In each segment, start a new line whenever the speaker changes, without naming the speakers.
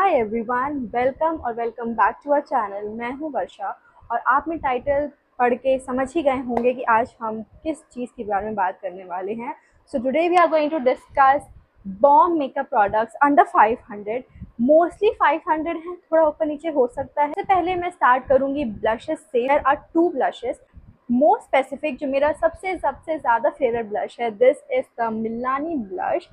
हाय everyone, welcome और welcome back to our channel. मैं हूं वर्षा और आपने टाइटल पढ़ के समझ ही गए होंगे कि आज हम किस चीज़ के बारे में बात करने वाले हैं। So today we are going to discuss bomb makeup products under 500। Mostly 500 हैं, थोड़ा ऊपर नीचे हो सकता है। इससे पहले मैं स्टार्ट करूंगी ब्लशेस से। There are two blushes most specific, जो मेरा सबसे सबसे ज़्यादा फेवरेट ब्लश है। This is the Milani blush.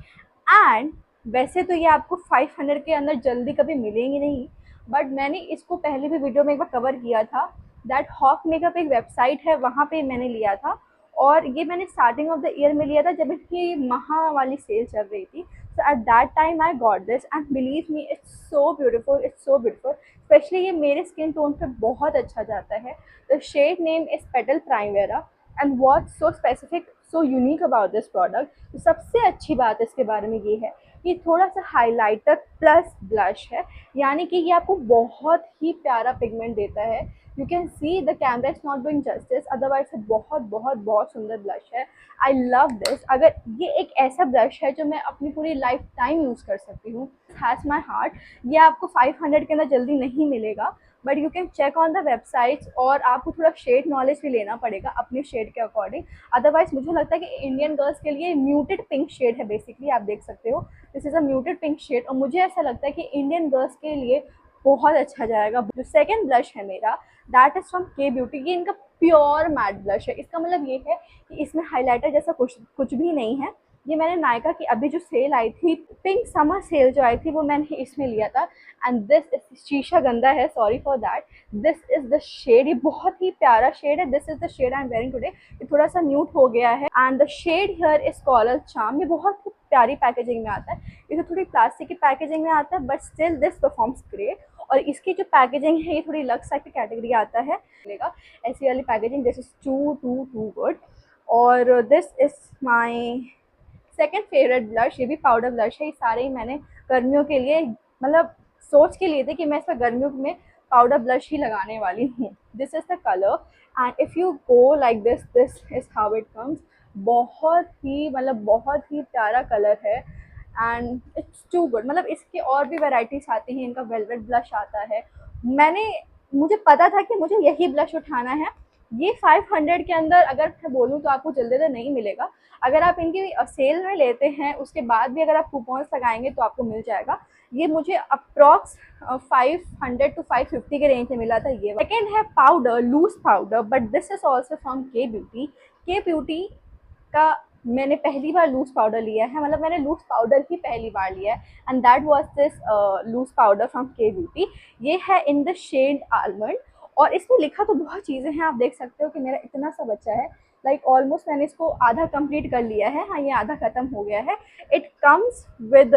And वैसे तो ये आपको 500 के अंदर जल्दी कभी मिलेंगी नहीं, बट मैंने इसको पहले भी वीडियो में एक बार कवर किया था। दैट हॉक मेकअप एक वेबसाइट है, वहाँ पे मैंने लिया था और ये मैंने स्टार्टिंग ऑफ द ईयर में लिया था जब इसकी महा वाली सेल चल रही थी। So at that time I got this and believe me, it's so beautiful, it's so beautiful. Specially ये मेरे स्किन टोन पे बहुत अच्छा जाता है। The shade name is petal primera and what's so specific so unique about this product, तो सबसे अच्छी बात इसके बारे में ये है कि थोड़ा सा हाइलाइटर प्लस ब्लश है, यानी कि ये आपको बहुत ही प्यारा पिगमेंट देता है। You can see the camera is not doing justice, otherwise बहुत बहुत बहुत सुंदर ब्लश है। I love this. अगर ये एक ऐसा ब्लश है जो मैं अपनी पूरी लाइफ टाइम यूज़ कर सकती हूँ। Has my heart. ये आपको 500 के अंदर जल्दी नहीं मिलेगा, but you can check on the websites और आपको थोड़ा शेड नॉलेज भी लेना पड़ेगा अपने शेड के अकॉर्डिंग। अदरवाइज मुझे लगता है कि इंडियन गर्ल्स के लिए म्यूटेड पिंक शेड है बेसिकली, आप देख सकते हो। This is a muted pink shade और मुझे ऐसा लगता है कि इंडियन गर्ल्स के लिए बहुत अच्छा जाएगा। जो सेकंड ब्लश है मेरा, that is from K beauty. ये इनका प्योर मैट ब्लश है। इसका मतलब ये है कि इसमें हाइलाइटर जैसा कुछ कुछ भी नहीं है। ये मैंने नायका की अभी जो सेल आई थी, पिंक समर सेल जो आई थी, वो मैंने इसमें लिया था। एंड दिस इज शीशा गंदा है, sorry for that. This is the shade, ये बहुत ही प्यारा शेड है। This is the shade I am wearing today. ये थोड़ा सा न्यूट हो गया है and the shade here is colour charm. ये बहुत ही प्यारी पैकेजिंग में आता है। ये तो थोड़ी प्लास्टिक की पैकेजिंग में आता है, but still this performs great. और इसकी जो पैकेजिंग है ये थोड़ी लक्स की कैटेगरी आता है, मिलेगा ऐसी वाली packaging. This is too too too good. और this is my second favourite blush. ये भी पाउडर ब्लश है। ये सारे ही मैंने गर्मियों के लिए मतलब सोच के लिए थे कि मैं इसका गर्मियों में पाउडर ब्लश ही लगाने वाली हूँ। This is the colour and if you go like this, this is how it comes. बहुत ही मतलब बहुत ही प्यारा कलर है एंड इट्स टू गुड। मतलब इसके और भी वेराइटीज़ आती हैं। इनका वेलवेट ब्लश आता है। मुझे पता था कि मुझे यही ब्लश उठाना है। ये 500 के अंदर अगर मैं बोलूँ तो आपको जल्दी से नहीं मिलेगा। अगर आप इनकी सेल में लेते हैं उसके बाद भी अगर आप कूपन्स लगाएंगे तो आपको मिल जाएगा। ये मुझे अप्रॉक्स 500 टू 550 के रेंज में मिला था। ये सेकेंड है powder, loose powder, but this is also from K beauty. K beauty का मैंने पहली बार लूज पाउडर लिया है, मतलब मैंने लूज पाउडर ही पहली बार लिया है and that was this loose powder from K beauty. ये है इन द शेड आलमंड और इसमें लिखा तो बहुत चीज़ें हैं। आप देख सकते हो कि मेरा इतना सा बच्चा है, लाइक ऑलमोस्ट मैंने इसको आधा कंप्लीट कर लिया है। हाँ, ये आधा ख़त्म हो गया है। It comes with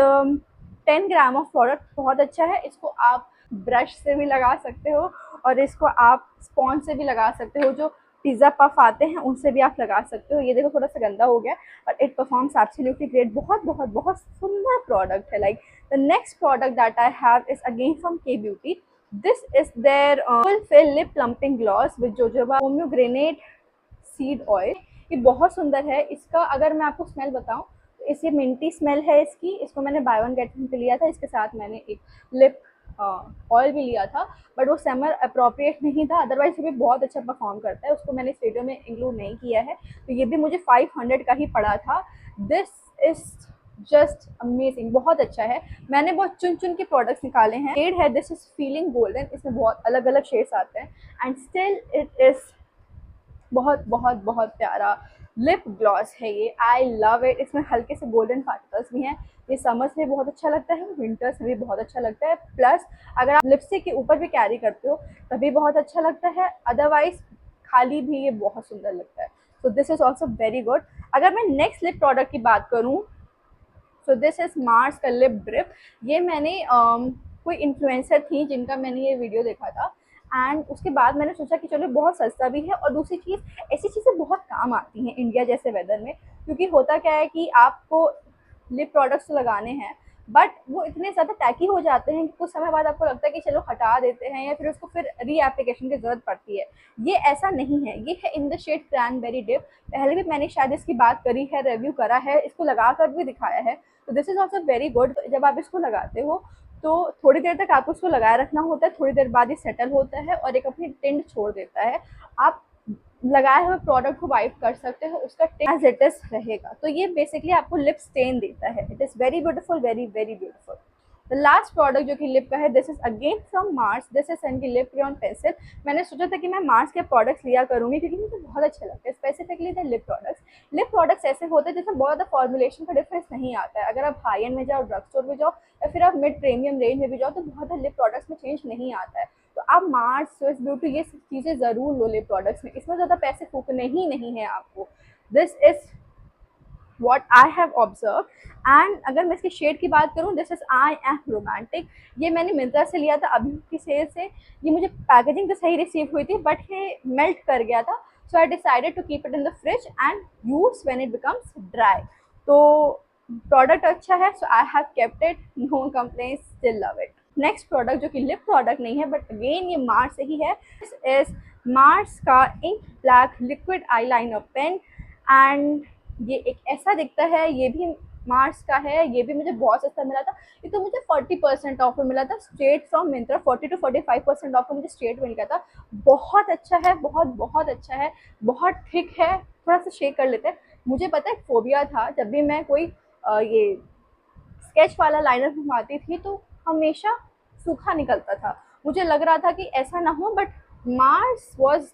10 gram of product. बहुत अच्छा है। इसको आप ब्रश से भी लगा सकते हो और इसको आप स्पॉन्ज से भी लगा सकते हो। जो पिज़्ज़ा पफ आते हैं उनसे भी आप लगा सकते हो। ये देखो थोड़ा सा गंदा हो गया, but it performs absolutely great. बहुत बहुत बहुत सुंदर प्रोडक्ट है। Like the next product that I have is again from K beauty. This is their full lip plumping gloss with jojoba pomegranate seed oil. ये बहुत सुंदर है। इसका अगर मैं आपको स्मेल बताऊं तो इसे मिंटी स्मेल है इसकी। इसको मैंने बाय वन गेट वन पे लिया था। इसके साथ मैंने एक लिप ऑयल भी लिया था, बट वो समर अप्रोप्रिएट नहीं था। अदरवाइज ये भी बहुत अच्छा परफॉर्म करता है। उसको मैंने इस वीडियो में इंक्लूड नहीं किया है, तो ये भी मुझे 500 का ही पड़ा था। दिस इज जस्ट अमेजिंग, बहुत अच्छा है। मैंने बहुत चुन चुन के प्रोडक्ट्स निकाले हैं। शेड है दिस इज फीलिंग गोल्डन। इसमें बहुत अलग अलग शेड्स आते हैं एंड स्टिल इट इज बहुत बहुत बहुत प्यारा लिप ग्लॉस है ये। I love it. इसमें हल्के से गोल्डन पार्टिकल्स भी हैं। ये समर्स में बहुत अच्छा लगता है, विंटर्स में भी बहुत अच्छा लगता है। प्लस अगर आप लिपस्टिक के ऊपर भी कैरी करते हो तभी बहुत अच्छा लगता है। अदरवाइज खाली भी ये बहुत सुंदर लगता है। So this is also very good. अगर मैं नेक्स्ट लिप प्रोडक्ट की बात करूँ, सो दिस इज मार्स का लिप ड्रिप। ये मैंने कोई इन्फ्लुएंसर थी जिनका मैंने ये वीडियो देखा था एंड उसके बाद मैंने सोचा कि चलो बहुत सस्ता भी है और दूसरी चीज़ ऐसी चीज़ें बहुत काम आती हैं इंडिया जैसे वेदर में। क्योंकि होता क्या है कि आपको लिप प्रोडक्ट्स लगाने हैं, बट वो इतने ज़्यादा टैकी हो जाते हैं कि कुछ समय बाद आपको लगता है कि चलो हटा देते हैं या फिर उसको फिर री एप्लीकेशन की ज़रूरत पड़ती है। ये ऐसा नहीं है। ये है in the shade cranberry dip. पहले भी मैंने शायद इसकी बात करी है, रिव्यू करा है, इसको लगा कर भी दिखाया है। तो this is also very good. जब आप इसको लगाते हो तो थोड़ी देर तक आपको उसको लगाए रखना होता है, थोड़ी देर बाद ये सेटल होता है और एक अपनी टिंट छोड़ देता है। आप लगाए हुए प्रोडक्ट को वाइप कर सकते हो, उसका टिंट एज इट इज रहेगा। तो ये बेसिकली आपको लिप स्टेन देता है। It is very beautiful, very very beautiful. The last product जो कि लिप का है, this is again from Mars, this is sun की लिप क्रेयॉन पेंसिल। मैंने सोचा था कि मैं मार्स के प्रोडक्ट्स लिया करूंगी क्योंकि मुझे बहुत अच्छे लगते हैं, specifically the lip products. Lip products ऐसे होते हैं जिसमें बहुत ज़्यादा फॉर्मुलेशन का डिफरेंस नहीं आता है। अगर आप हाई एंड में जाओ, ड्रग स्टोर में जाओ, या फिर आप मिड प्रीमियम रेंज में भी जाओ, तो बहुत ज़्यादा लिप प्रोडक्ट्स में चेंज नहीं आता है। तो आप मार्स, स्विस ब्यूटी, ये सब चीज़ें ज़रूर लो लिप प्रोडक्ट्स में, इसमें ज़्यादा पैसे फूकने ही नहीं है आपको। This is what I have observed। And अगर मैं इसकी शेड की बात करूँ, this is I am romantic. ये मैंने मिंत्रा से लिया था अभी की सेल से। ये मुझे पैकेजिंग तो सही रिसीव हुई थी, बट ये मेल्ट कर गया था। So I decided to keep it in the fridge and use when it becomes dry. तो प्रोडक्ट अच्छा है, so I have kept it, no complaints, still love it. Next product जो कि लिप प्रोडक्ट नहीं है, बट अगेन ये Mars से ही है, दिस इज मार्स का ink black liquid eyeliner pen. And ये एक ऐसा दिखता है, ये भी मार्स का है, ये भी मुझे बहुत सस्ता मिला था। ये तो मुझे 40% ऑफ में मिला था, straight from Myntra. 40 to 45% of में मुझे स्ट्रेट मिल गया था। बहुत अच्छा है, बहुत बहुत अच्छा है, बहुत थिक है। थोड़ा सा शेक कर लेते हैं। मुझे पता है फोबिया था, जब भी मैं कोई ये स्केच वाला लाइनर घुमाती थी तो हमेशा सूखा निकलता था। मुझे लग रहा था कि ऐसा ना हो, but Mars was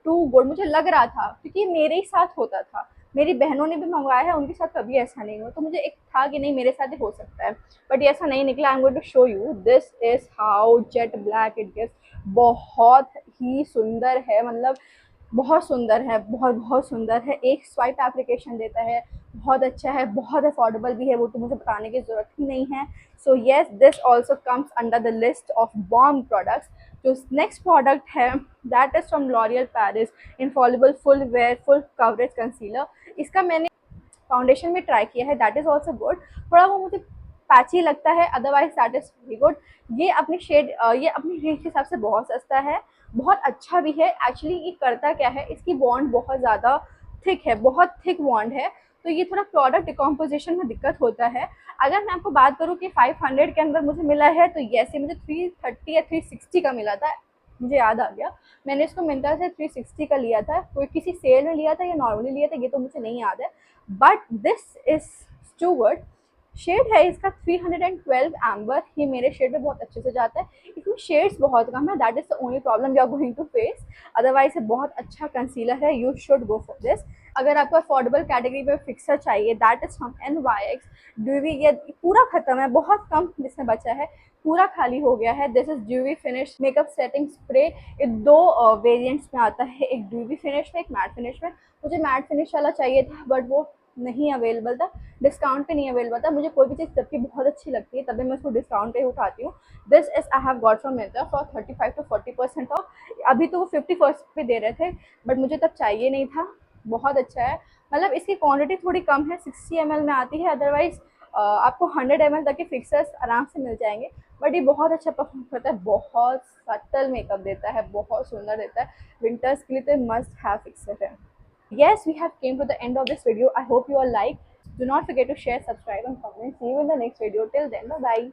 too good. मुझे लग रहा था क्योंकि मेरे ही साथ होता था, मेरी बहनों ने भी मंगवाया है, उनके साथ कभी ऐसा नहीं हुआ। तो मुझे एक था कि नहीं, मेरे साथ ही हो सकता है, बट ये ऐसा नहीं निकला। I am going to show you, this is how jet black it gives. बहुत ही सुंदर है, मतलब बहुत सुंदर है, बहुत बहुत सुंदर है। एक स्वाइप एप्लीकेशन देता है, बहुत अच्छा है, बहुत अफोर्डेबल भी है, वो तो मुझे बताने की ज़रूरत ही नहीं है। So yes, this also comes under the list of bomb products. जो नेक्स्ट प्रोडक्ट है, that is from L'Oreal Paris, infallible full wear full coverage concealer. इसका मैंने फाउंडेशन में ट्राई किया है, दैट इज़ ऑल्सो गुड। थोड़ा वो मुझे पैची लगता है, otherwise that is very good. ये अपनी शेड, ये अपनी रेंज के हिसाब से बहुत सस्ता है, बहुत अच्छा भी है। एक्चुअली ये करता क्या है, इसकी बॉन्ड बहुत ज़्यादा थिक है, बहुत थिक बॉन्ड है, तो ये थोड़ा प्रोडक्ट डिकम्पोजिशन में दिक्कत होता है। अगर मैं आपको बात करूँ कि 500 के अंदर मुझे मिला है, तो ये मुझे 330 या 360 का मिला था। मुझे याद आ गया, मैंने इसको मिंत्रा से 360 का लिया था, कोई किसी सेल में लिया था या नॉर्मली लिया था, ये तो मुझे नहीं याद है, but this is too good. Shade है इसका 312 एम्बर, ये मेरे शेड में बहुत अच्छे से जाता है। इसमें शेड्स बहुत कम है, that is the only problem you are going to face. Otherwise ये बहुत अच्छा कंसीलर है, you should go for this. अगर आपको अफोर्डेबल कैटेगरी में फिक्सर चाहिए, that is from NYX dewy. ये पूरा खत्म है, बहुत कम जिसमें बचा है, पूरा खाली हो गया है। This is dewy finish makeup setting spray. ये दो वेरिएंट्स में आता है, एक ड्यूवी फिनिश में, एक मैट फिनिश में। मुझे मैट फिनिश वाला चाहिए था, बट वो नहीं अवेलेबल था, डिस्काउंट पे नहीं अवेलेबल था। मुझे कोई भी चीज़ जबकि बहुत अच्छी लगती है, तभी मैं उसको डिस्काउंट पे उठाती हूँ। This is I have got from Myntra for 35 to 40% of. अभी तो वो 50% पे दे रहे थे, बट मुझे तब चाहिए नहीं था। बहुत अच्छा है, मतलब इसकी क्वांटिटी थोड़ी कम है, 60 ml में आती है, अदरवाइज आपको 100 ml तक के फिक्सर्स आराम से मिल जाएंगे। बट ये बहुत अच्छा परफॉर्म करता है, बहुत सटल मेकअप देता है, बहुत सुंदर देता है। विंटर्स के लिए तो मस्ट हैव फिक्सर है। Yes, we have came to the end of this video. I hope you all like. Do not forget to share, subscribe and comment. See you in the next video. Till then, bye bye.